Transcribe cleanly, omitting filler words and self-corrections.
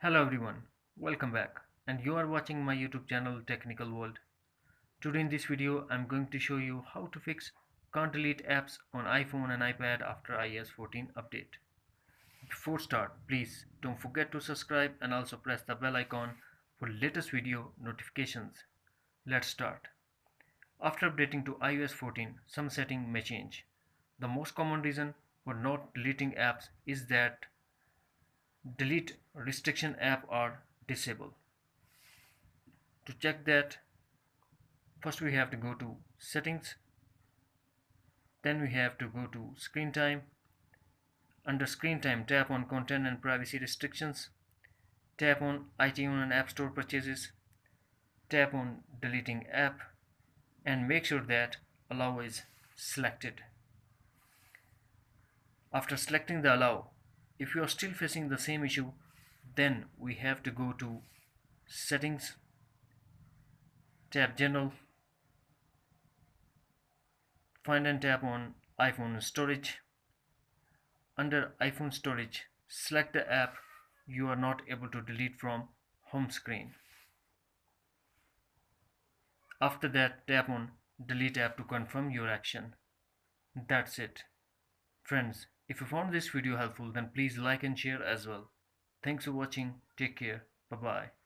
Hello everyone, welcome back, and you are watching my YouTube channel Technical World. Today in this video I'm going to show you how to fix can't delete apps on iPhone and iPad after iOS 14 update. Before start, please don't forget to subscribe and also press the bell icon for latest video notifications. Let's start. After updating to iOS 14, some setting may change. The most common reason for not deleting apps is that delete restriction app are disabled. To check that, first we have to go to settings, then we have to go to screen time. Under screen time, tap on content and privacy restrictions, tap on iTunes and App Store purchases, tap on deleting app, and make sure that allow is selected. After selecting the allow, if you are still facing the same issue, then we have to go to settings, tap general, find and tap on iPhone storage. Under iPhone storage, select the app you are not able to delete from home screen. After that, tap on delete app to confirm your action. That's it. Friends, if you found this video helpful, then please like and share as well. Thanks for watching. Take care. Bye bye.